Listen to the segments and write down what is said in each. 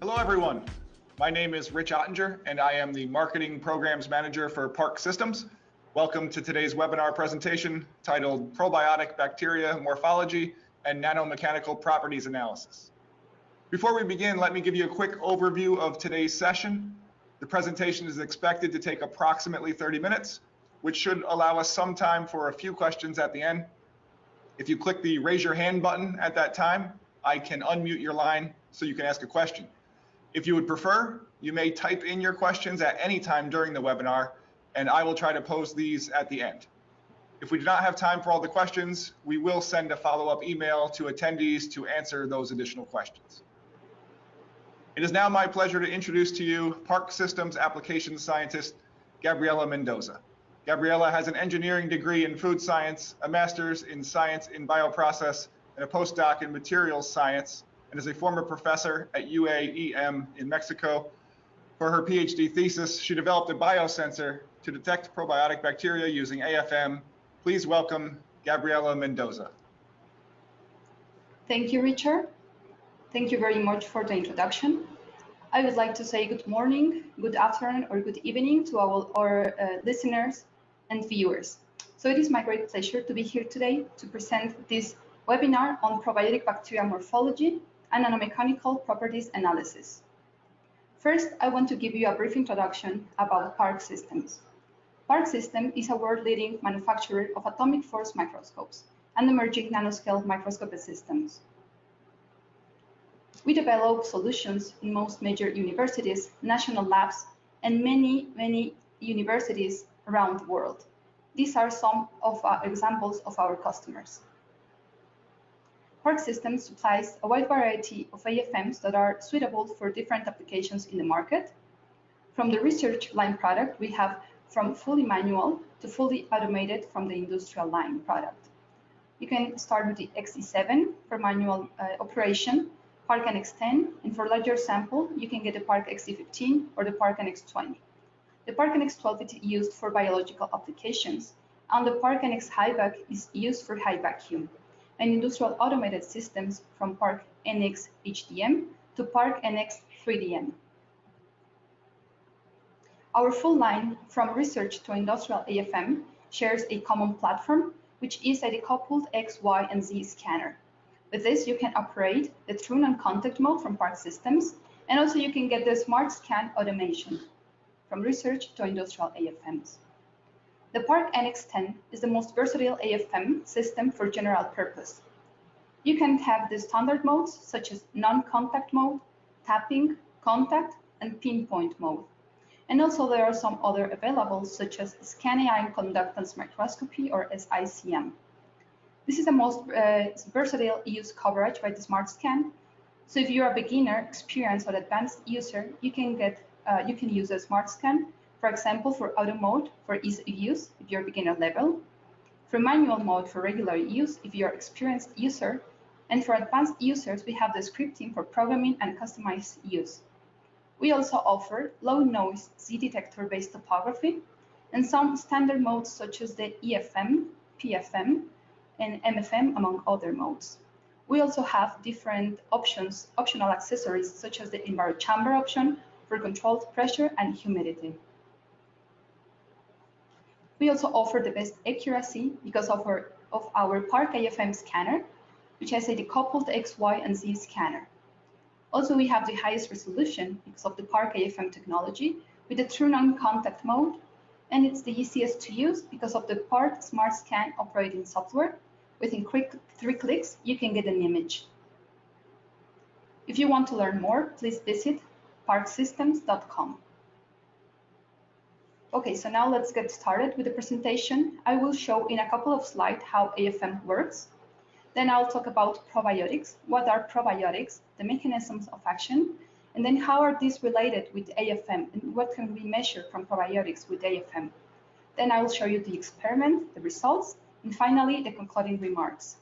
Hello, everyone. My name is Rich Ottinger, and I am the Marketing Programs Manager for Park Systems. Welcome to today's webinar presentation titled Probiotic Bacteria Morphology and Nanomechanical Properties Analysis. Before we begin, let me give you a quick overview of today's session. The presentation is expected to take approximately 30 minutes, which should allow us some time for a few questions at the end. If you click the raise your hand button at that time, I can unmute your line so you can ask a question. If you would prefer, you may type in your questions at any time during the webinar, and I will try to pose these at the end. If we do not have time for all the questions, we will send a follow-up email to attendees to answer those additional questions. It is now my pleasure to introduce to you Park Systems Applications Scientist, Gabriela Mendoza. Gabriela has an engineering degree in food science, a master's in science in bioprocess, and a postdoc in materials science, and is a former professor at UAEM in Mexico. For her PhD thesis, she developed a biosensor to detect probiotic bacteria using AFM. Please welcome Gabriela Mendoza. Thank you, Richard. Thank you very much for the introduction. I would like to say good morning, good afternoon, or good evening to our listeners and viewers. So it is my great pleasure to be here today to present this webinar on probiotic bacteria morphology and nanomechanical properties analysis. First, I want to give you a brief introduction about Park Systems. Park Systems is a world-leading manufacturer of atomic force microscopes and emerging nanoscale microscopy systems. We develop solutions in most major universities, national labs, and many universities around the world. These are some of examples of our customers. Park Systems supplies a wide variety of AFMs that are suitable for different applications in the market. From the research line product, we have from fully manual to fully automated from the industrial line product. You can start with the XE7 for manual operation, Park NX10, and for larger sample, you can get the Park XE15 or the Park NX20. The Park NX12 is used for biological applications, and the Park NX High-Vac is used for high vacuum, and industrial automated systems from Park NX HDM to Park NX 3DM. Our full line from research to industrial AFM shares a common platform, which is a decoupled X, Y, and Z scanner. With this, you can operate the true non-contact mode from Park Systems, and also you can get the smart scan automation from research to industrial AFMs. The Park NX10 is the most versatile AFM system for general purpose. You can have the standard modes such as non-contact mode, tapping, contact, and pinpoint mode. And also there are some other available such as scanning ion conductance microscopy or SICM. This is the most versatile use coverage by the Smart Scan. So if you're a beginner, experienced, or advanced user, you can use a Smart Scan. For example, for auto mode for ease of use if you're beginner level, for manual mode for regular use if you're experienced user, and for advanced users we have the scripting for programming and customized use. We also offer low noise Z detector based topography and some standard modes such as the EFM, PFM, and MFM among other modes. We also have different optional accessories such as the Enviro chamber option for controlled pressure and humidity. We also offer the best accuracy because of our Park AFM scanner, which has a decoupled X, Y, and Z scanner. Also, we have the highest resolution because of the Park AFM technology with the true non-contact mode, and it's the easiest to use because of the Park Smart Scan operating software. Within 3 clicks, you can get an image. If you want to learn more, please visit parksystems.com. Okay, so now let's get started with the presentation. I will show in a couple of slides how AFM works. Then I'll talk about probiotics. What are probiotics? The mechanisms of action. And then how are these related with AFM? And what can we measure from probiotics with AFM? Then I will show you the experiment, the results, and finally the concluding remarks.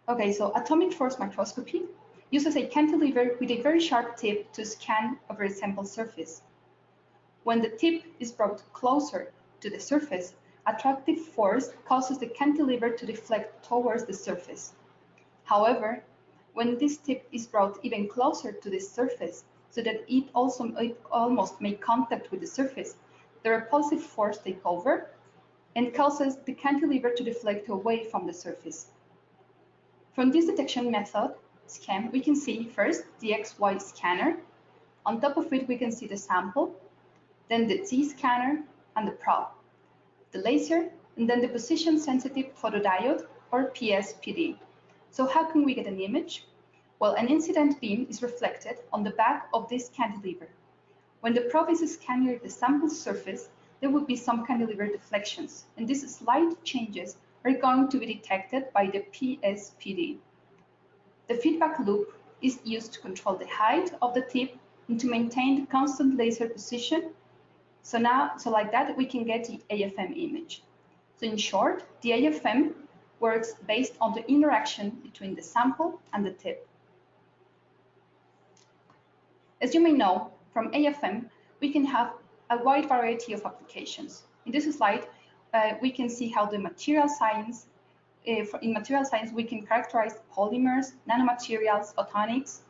Okay, so atomic force microscopy uses a cantilever with a very sharp tip to scan over a sample surface. When the tip is brought closer to the surface, attractive force causes the cantilever to deflect towards the surface. However, when this tip is brought even closer to the surface so that it almost make contact with the surface, the repulsive force takes over and causes the cantilever to deflect away from the surface. From this detection method scheme, we can see first the XY scanner. On top of it, we can see the sample, then the Z scanner and the probe, the laser, and then the position-sensitive photodiode, or PSPD. So how can we get an image? Well, an incident beam is reflected on the back of this cantilever. When the probe is scanning the sample surface, there will be some cantilever deflections, and these slight changes are going to be detected by the PSPD. The feedback loop is used to control the height of the tip and to maintain the constant laser position. So like that, we can get the AFM image. So in short, the AFM works based on the interaction between the sample and the tip. As you may know, from AFM, we can have a wide variety of applications. In this slide, we can see how the material science, in material science, we can characterize polymers, nanomaterials, photonics.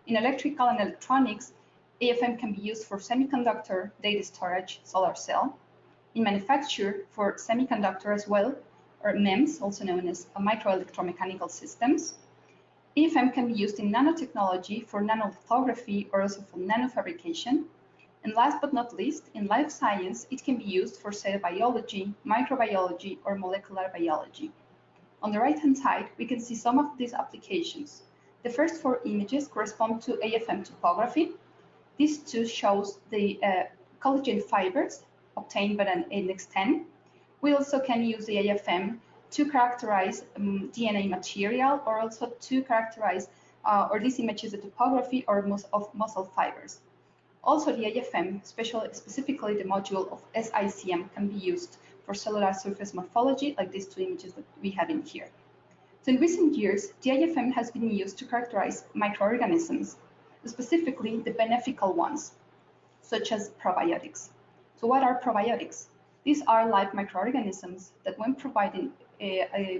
In electrical and electronics, AFM can be used for semiconductor, data storage, solar cell. In manufacture, for semiconductor as well, or MEMS, also known as microelectromechanical systems. AFM can be used in nanotechnology for nanolithography or also for nanofabrication. And last but not least, in life science, it can be used for cell biology, microbiology, or molecular biology. On the right-hand side, we can see some of these applications. The first 4 images correspond to AFM topography. These two shows the collagen fibers obtained by an index 10. We also can use the AFM to characterize DNA material, or also to characterize, or this image is the topography or of muscle fibers. Also, the AFM, specifically the module of SICM, can be used for cellular surface morphology, like these 2 images that we have in here. So in recent years, the AFM has been used to characterize microorganisms, specifically the beneficial ones, such as probiotics. So what are probiotics? These are live microorganisms that, when providing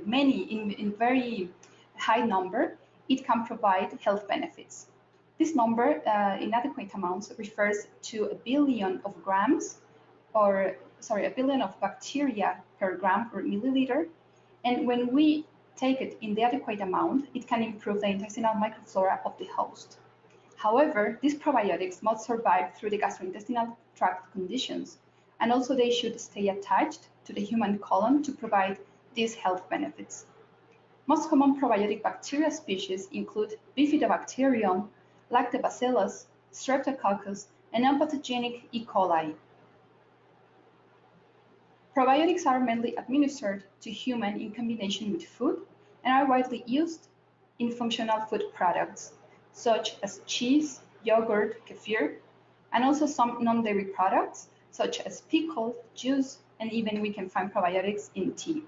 many in very high number, it can provide health benefits. This number in adequate amounts refers to a billion of grams, or sorry, a billion of bacteria per gram per milliliter. And when we take it in the adequate amount, it can improve the intestinal microflora of the host. However, these probiotics must survive through the gastrointestinal tract conditions, and also they should stay attached to the human colon to provide these health benefits. Most common probiotic bacteria species include Bifidobacterium, Lactobacillus, Streptococcus, and non-pathogenic E. coli. Probiotics are mainly administered to humans in combination with food and are widely used in functional food products, such as cheese, yogurt, kefir, and also some non-dairy products, such as pickle, juice, and even we can find probiotics in tea.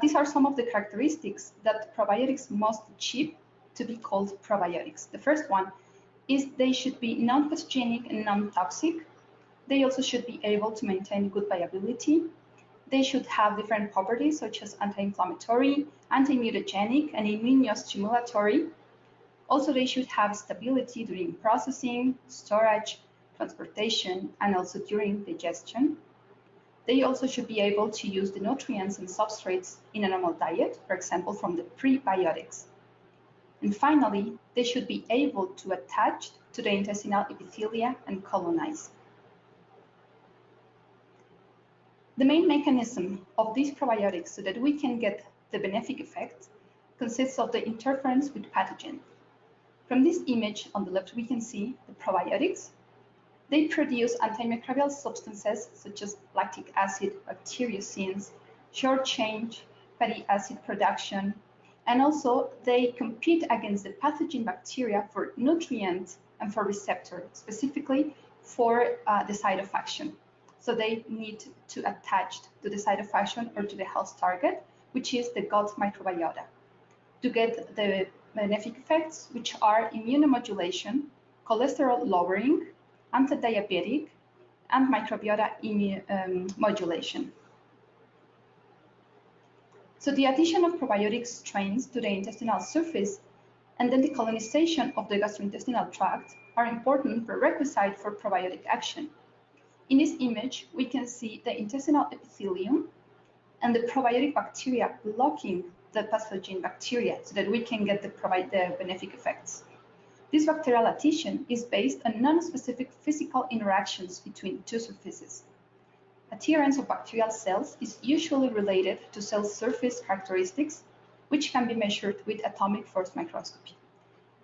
These are some of the characteristics that probiotics must achieve to be called probiotics. The first one is they should be non-pathogenic and non-toxic. They also should be able to maintain good viability. They should have different properties such as anti-inflammatory, anti-mutagenic, and immunostimulatory. Also, they should have stability during processing, storage, transportation, and also during digestion. They also should be able to use the nutrients and substrates in a normal diet, for example, from the prebiotics. And finally, they should be able to attach to the intestinal epithelia and colonize. The main mechanism of these probiotics so that we can get the benefic effects consists of the interference with pathogen. From this image on the left, we can see the probiotics. They produce antimicrobial substances such as lactic acid, bacteriocins, short-chain fatty acid production, and also they compete against the pathogen bacteria for nutrients and for receptor, specifically for the site of action. So they need to attach to the site of action or to the host target, which is the gut microbiota, to get the benefic effects, which are immunomodulation, cholesterol lowering, anti-diabetic, and microbiota modulation. So the addition of probiotic strains to the intestinal surface and then the colonization of the gastrointestinal tract are important prerequisites for probiotic action. In this image, we can see the intestinal epithelium and the probiotic bacteria blocking the pathogen bacteria so that we can get the benefic effects. This bacterial adhesion is based on non-specific physical interactions between two surfaces. Adherence of bacterial cells is usually related to cell surface characteristics, which can be measured with atomic force microscopy,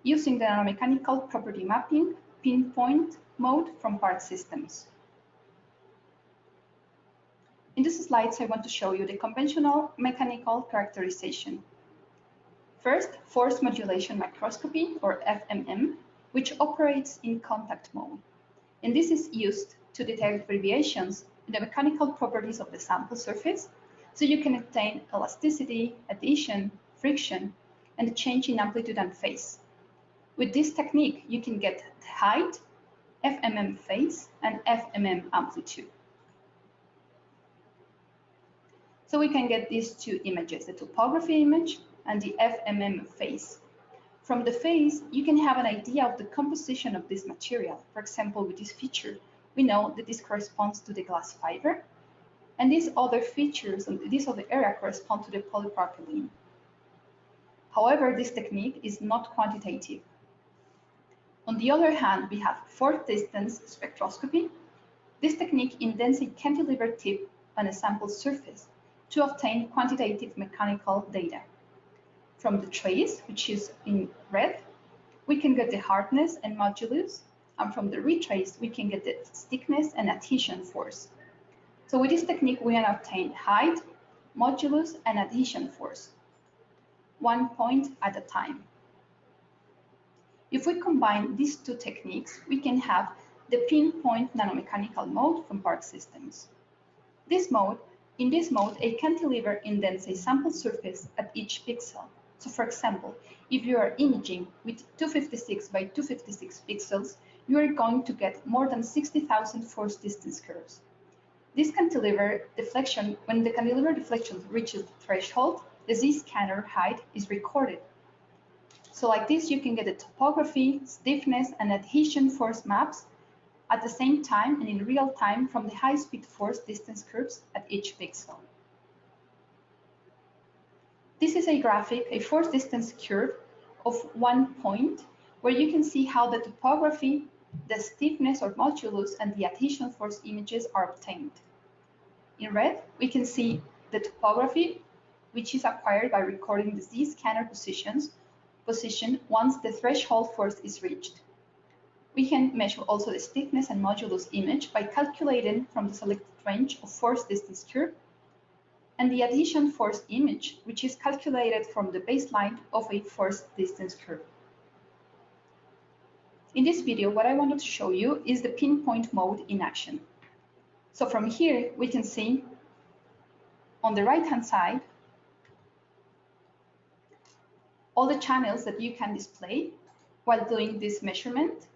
using the nanomechanical property mapping pinpoint mode from Park systems. In these slides, I want to show you the conventional mechanical characterization. First, force modulation microscopy, or FMM, which operates in contact mode. And this is used to detect variations in the mechanical properties of the sample surface, so you can obtain elasticity, adhesion, friction, and a change in amplitude and phase. With this technique, you can get height, FMM phase, and FMM amplitude. So we can get these two images, the topography image and the FMM phase. From the phase, you can have an idea of the composition of this material. For example, with this feature, we know that this corresponds to the glass fiber, and these other features and this other area correspond to the polypropylene. However, this technique is not quantitative. On the other hand, we have fourth distance spectroscopy. This technique indents a cantilever tip on a sample surface to obtain quantitative mechanical data. From the trace, which is in red, we can get the hardness and modulus, and from the retrace, we can get the stiffness and adhesion force. So with this technique, we can obtain height, modulus, and adhesion force, 1 point at a time. If we combine these two techniques, we can have the pinpoint nanomechanical mode from Park systems. In this mode, a cantilever indents a sample surface at each pixel. So for example, if you are imaging with 256 by 256 pixels, you are going to get more than 60,000 force distance curves. This cantilever deflection, when the cantilever deflection reaches the threshold, the Z-scanner height is recorded. So like this, you can get the topography, stiffness, and adhesion force maps at the same time and in real time from the high-speed force distance curves at each pixel. This is a graphic, a force distance curve of 1 point, where you can see how the topography, the stiffness or modulus, and the adhesion force images are obtained. In red, we can see the topography, which is acquired by recording the Z-scanner position once the threshold force is reached. We can measure also the stiffness and modulus image by calculating from the selected range of force distance curve, and the adhesion force image, which is calculated from the baseline of a force distance curve. In this video, what I wanted to show you is the pinpoint mode in action. So from here, we can see on the right-hand side all the channels that you can display while doing this measurement.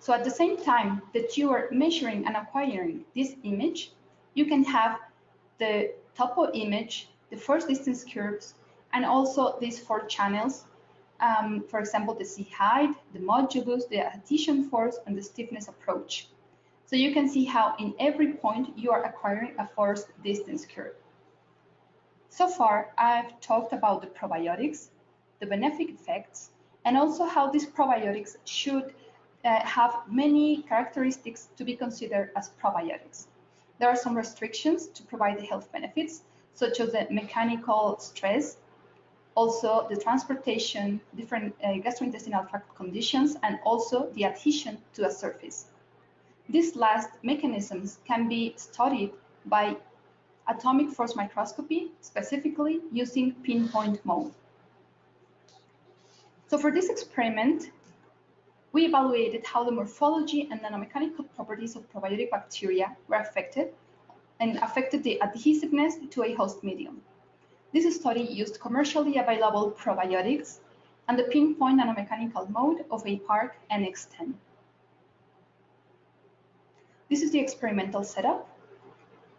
So at the same time that you are measuring and acquiring this image, you can have the topo image, the force distance curves, and also these 4 channels. For example, the Z height, the modulus, the adhesion force, and the stiffness approach. So you can see how in every point you are acquiring a force distance curve. So far, I've talked about the probiotics, the benefic effects, and also how these probiotics should have many characteristics to be considered as probiotics. There are some restrictions to provide the health benefits, such as the mechanical stress, also the transportation, different gastrointestinal tract conditions, and also the adhesion to a surface. These last mechanisms can be studied by atomic force microscopy, specifically using pinpoint mode. So for this experiment, we evaluated how the morphology and nanomechanical properties of probiotic bacteria were affected and affected the adhesiveness to a host medium. This study used commercially available probiotics and the pinpoint nanomechanical mode of a Park NX10. This is the experimental setup.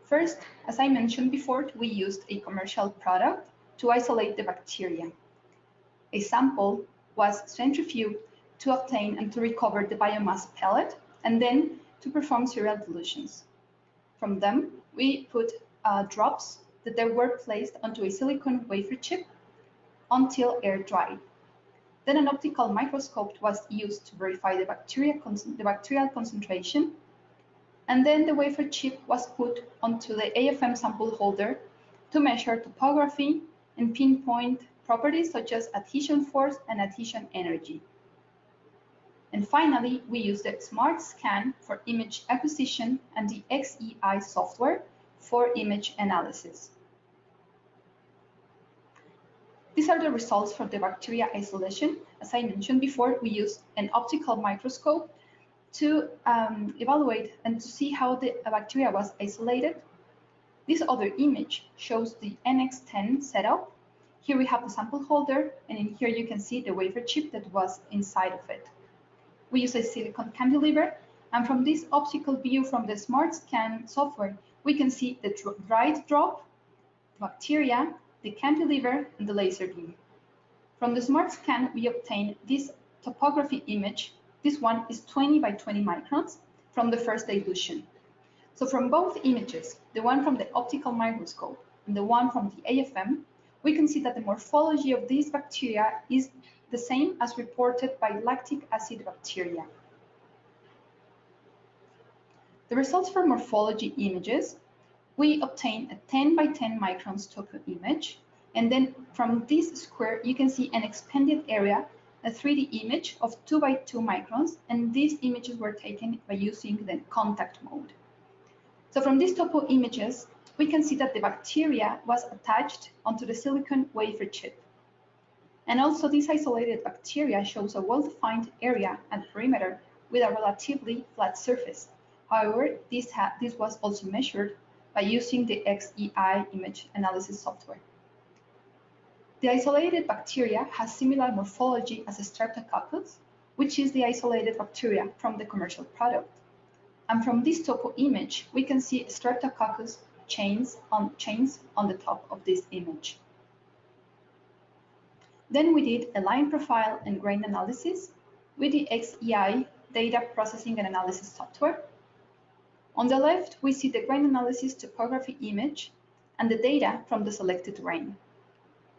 First, as I mentioned before, we used a commercial product to isolate the bacteria. A sample was centrifuged to obtain and to recover the biomass pellet, and then to perform serial dilutions. From them, we put drops that they were placed onto a silicone wafer chip until air dried. Then an optical microscope was used to verify the bacterial concentration, and then the wafer chip was put onto the AFM sample holder to measure topography and pinpoint properties such as adhesion force and adhesion energy. And finally, we used the Smart Scan for image acquisition and the XEI software for image analysis. These are the results for the bacteria isolation. As I mentioned before, we used an optical microscope to evaluate and to see how the bacteria was isolated. This other image shows the NX10 setup. Here we have the sample holder, and in here you can see the wafer chip that was inside of it. We use a silicone cantilever, and from this optical view from the Smart Scan software, we can see the dried drop, bacteria, the cantilever, and the laser beam. From the Smart Scan, we obtain this topography image. This one is 20 by 20 microns from the first dilution. So from both images, the one from the optical microscope and the one from the AFM, we can see that the morphology of these bacteria is the same as reported by lactic acid bacteria. The results for morphology images, we obtain a 10 by 10 microns topo image, and then from this square you can see an expanded area, a 3D image of 2 by 2 microns, and these images were taken by using the contact mode. So from these topo images, we can see that the bacteria was attached onto the silicone wafer chip. And also this isolated bacteria shows a well-defined area and perimeter with a relatively flat surface. However, this was also measured by using the XEI image analysis software. The isolated bacteria has similar morphology as a Streptococcus, which is the isolated bacteria from the commercial product. And from this topo image, we can see Streptococcus chains on the top of this image. Then we did a line profile and grain analysis with the XEI data processing and analysis software. On the left, we see the grain analysis topography image and the data from the selected grain.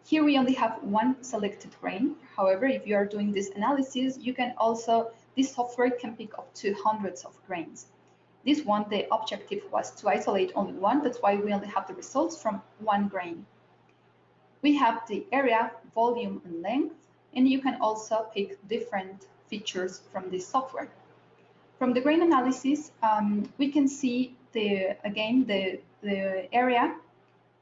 Here we only have one selected grain. However, if you are doing this analysis, this software can pick up to hundreds of grains. This one, the objective was to isolate only one. That's why we only have the results from one grain. We have the area, volume, and length, and you can also pick different features from this software. From the grain analysis, we can see the area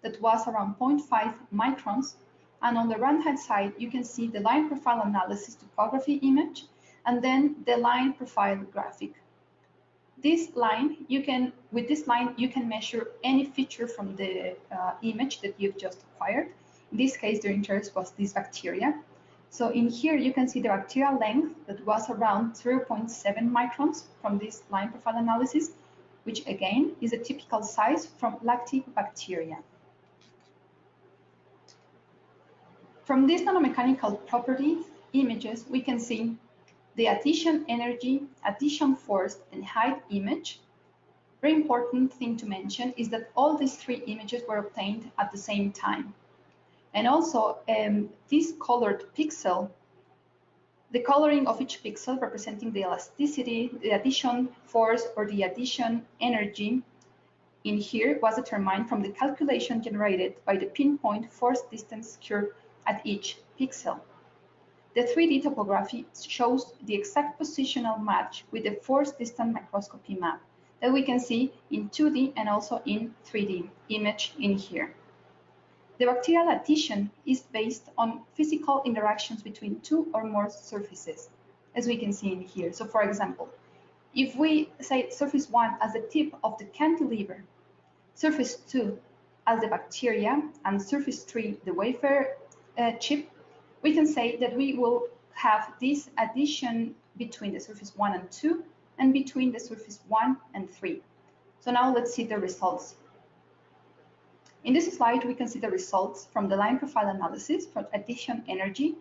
that was around 0.5 microns. And on the right-hand side, you can see the line profile analysis topography image, and then the line profile graphic. With this line, you can measure any feature from the image that you've just acquired. In this case, the interest was this bacteria. So in here, you can see the bacterial length that was around 0.7 microns from this line profile analysis, which again is a typical size from lactic bacteria. From these nanomechanical properties images, we can see the adhesion energy, adhesion force, and height image. Very important thing to mention is that all these three images were obtained at the same time. And also this colored pixel, the coloring of each pixel representing the elasticity, the adhesion force, or the adhesion energy in here was determined from the calculation generated by the pinpoint force distance curve at each pixel. The 3D topography shows the exact positional match with the force distance microscopy map that we can see in 2D and also in 3D image in here. The bacterial adhesion is based on physical interactions between two or more surfaces, as we can see in here. So for example, if we say surface 1 as the tip of the cantilever, surface 2 as the bacteria, and surface 3 the wafer chip, we can say that we will have this adhesion between the surface 1 and 2 and between the surface 1 and 3. So now let's see the results. In this slide, we can see the results from the line profile analysis for adhesion energy.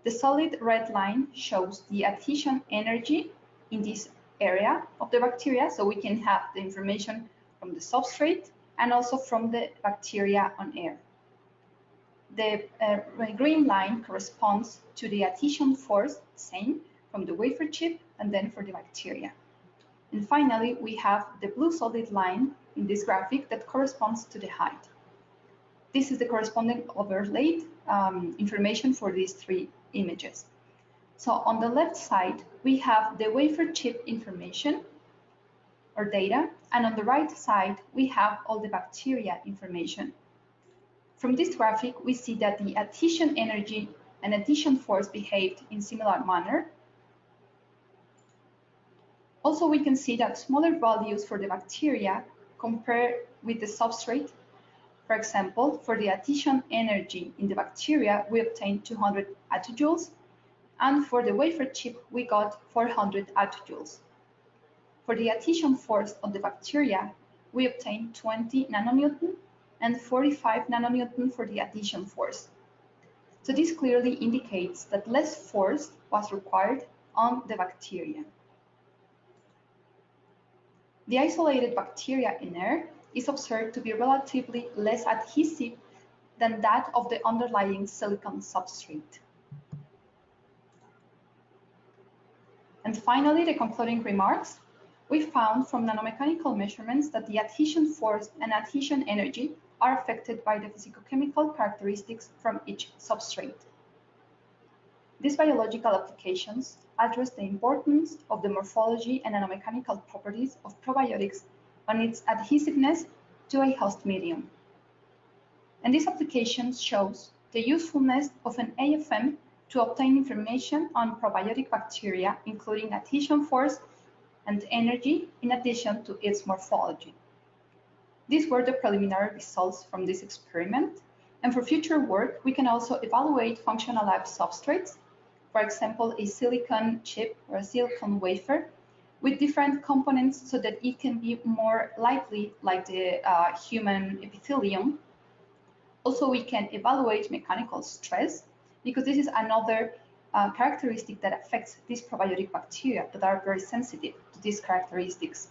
The solid red line shows the adhesion energy in this area of the bacteria, so we can have the information from the substrate and also from the bacteria on air. The green line corresponds to the adhesion force, same from the wafer chip and then for the bacteria. And finally, we have the blue solid line in this graphic that corresponds to the height. This is the corresponding overlaid information for these three images. So on the left side, we have the wafer chip information or data, and on the right side, we have all the bacteria information. From this graphic, we see that the adhesion energy and adhesion force behaved in similar manner. Also, we can see that smaller values for the bacteria compared with the substrate. For example, for the adhesion energy in the bacteria, we obtained 200 attujoules, and for the wafer chip, we got 400 attujoules. For the adhesion force of the bacteria, we obtained 20 nanonewton and 45 nanonewton for the adhesion force. So this clearly indicates that less force was required on the bacteria. The isolated bacteria in air is observed to be relatively less adhesive than that of the underlying silicon substrate. And finally, the concluding remarks. We found from nanomechanical measurements that the adhesion force and adhesion energy are affected by the physicochemical characteristics from each substrate. These biological applications address the importance of the morphology and nanomechanical properties of probiotics on its adhesiveness to a host medium. And this application shows the usefulness of an AFM to obtain information on probiotic bacteria, including adhesion force and energy, in addition to its morphology. These were the preliminary results from this experiment, and for future work, we can also evaluate functional lab substrates, for example, a silicon chip or a silicon wafer, with different components so that it can be more likely like the human epithelium. Also, we can evaluate mechanical stress, because this is another characteristic that affects these probiotic bacteria that are very sensitive to these characteristics.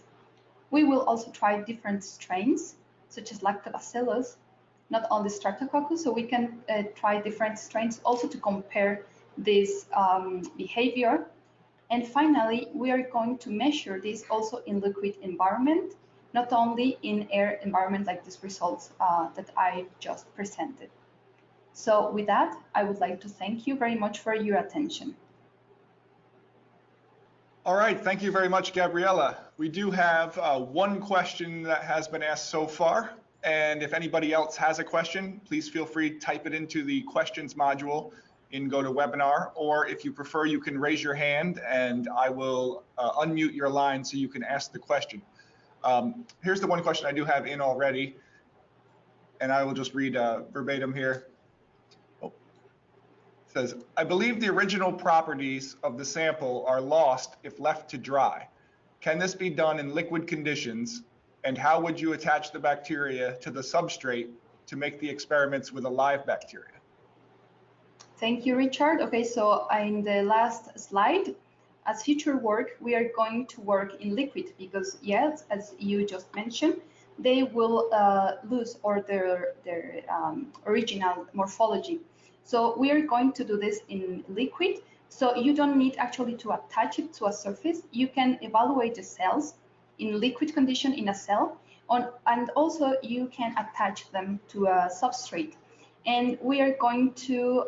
We will also try different strains, such as lactobacillus, not only streptococcus, so we can try different strains also to compare this behavior. And finally, we are going to measure this also in liquid environment, not only in air environment like these results that I just presented. So with that, I would like to thank you very much for your attention. All right, thank you very much, Gabriela. We do have one question that has been asked so far. And if anybody else has a question, please feel free to type it into the questions module in GoToWebinar, or if you prefer, you can raise your hand and I will unmute your line so you can ask the question. Here's the one question I do have in already, and I will just read verbatim here. It says, I believe the original properties of the sample are lost if left to dry. Can this be done in liquid conditions? And how would you attach the bacteria to the substrate to make the experiments with a live bacteria? Thank you, Richard. Okay, so in the last slide, as future work, we are going to work in liquid because, yes, as you just mentioned, they will lose or their original morphology. So we are going to do this in liquid. So you don't need actually to attach it to a surface. You can evaluate the cells in liquid condition in a cell, and also you can attach them to a substrate. And we are going to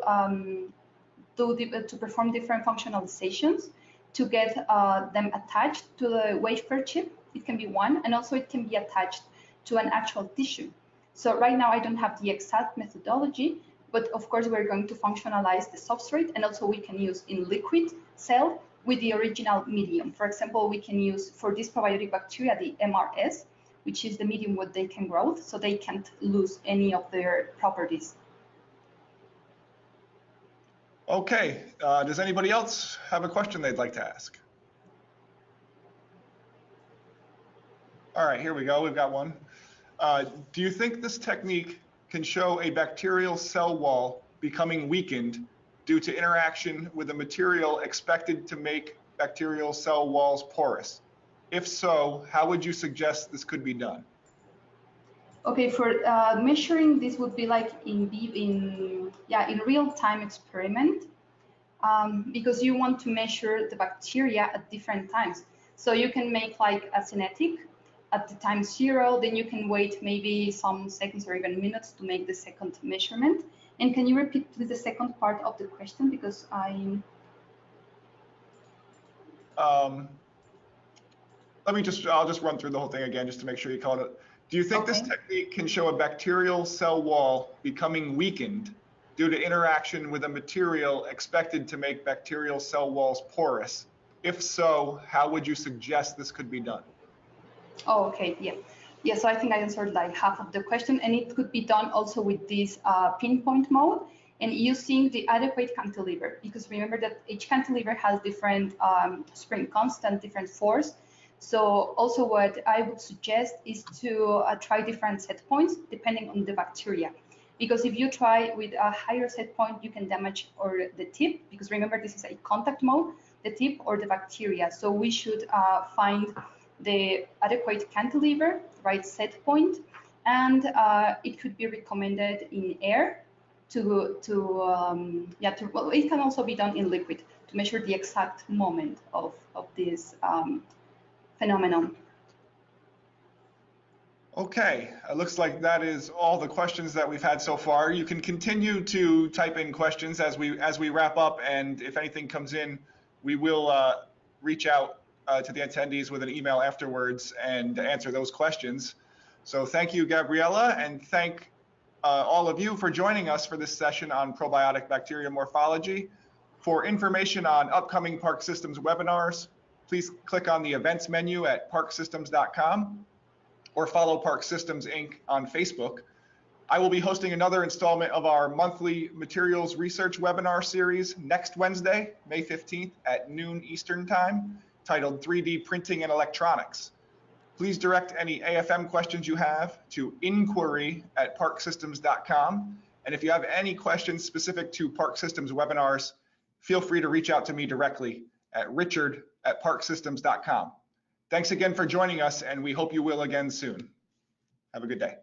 perform different functionalizations to get them attached to the wafer chip. It can be one, and also it can be attached to an actual tissue. So right now I don't have the exact methodology, but of course we're going to functionalize the substrate, and also we can use in liquid cell with the original medium. For example, we can use for this probiotic bacteria the MRS, which is the medium where they can grow, so they can't lose any of their properties. Okay, does anybody else have a question they'd like to ask? All right, here we go. We've got one. Do you think this technique can show a bacterial cell wall becoming weakened due to interaction with a material expected to make bacterial cell walls porous? If so, how would you suggest this could be done? Okay, for measuring this would be like in real-time experiment, because you want to measure the bacteria at different times. So you can make like a kinetic at the time 0, then you can wait maybe some seconds or even minutes to make the second measurement. And can you repeat please the second part of the question, because I'll just run through the whole thing again just to make sure you caught it. Do you think Okay. this technique can show a bacterial cell wall becoming weakened due to interaction with a material expected to make bacterial cell walls porous? If so, how would you suggest this could be done? Oh, okay, yeah. Yeah, so I think I answered like half of the question, and it could be done also with this pinpoint mode and using the adequate cantilever, because remember that each cantilever has different spring constant, different force. So also what I would suggest is to try different set points depending on the bacteria. Because if you try with a higher set point, you can damage or the tip, because remember this is a contact mode, the tip or the bacteria. So we should find the adequate cantilever, right set point, and it could be recommended in air well, it can also be done in liquid to measure the exact moment of this phenomenon. Okay, it looks like that is all the questions that we've had so far. You can continue to type in questions as we wrap up, and if anything comes in, we will reach out to the attendees with an email afterwards and answer those questions. So thank you, Gabriella, and thank all of you for joining us for this session on probiotic bacteria morphology. For information on upcoming Park Systems webinars, please click on the events menu at parksystems.com or follow Park Systems Inc. on Facebook. I will be hosting another installment of our monthly materials research webinar series next Wednesday, May 15th at noon Eastern Time, titled 3D Printing and Electronics. Please direct any AFM questions you have to inquiry@parksystems.com. And if you have any questions specific to Park Systems webinars, feel free to reach out to me directly at richard@parksystems.com. Thanks again for joining us, and we hope you will again soon. Have a good day.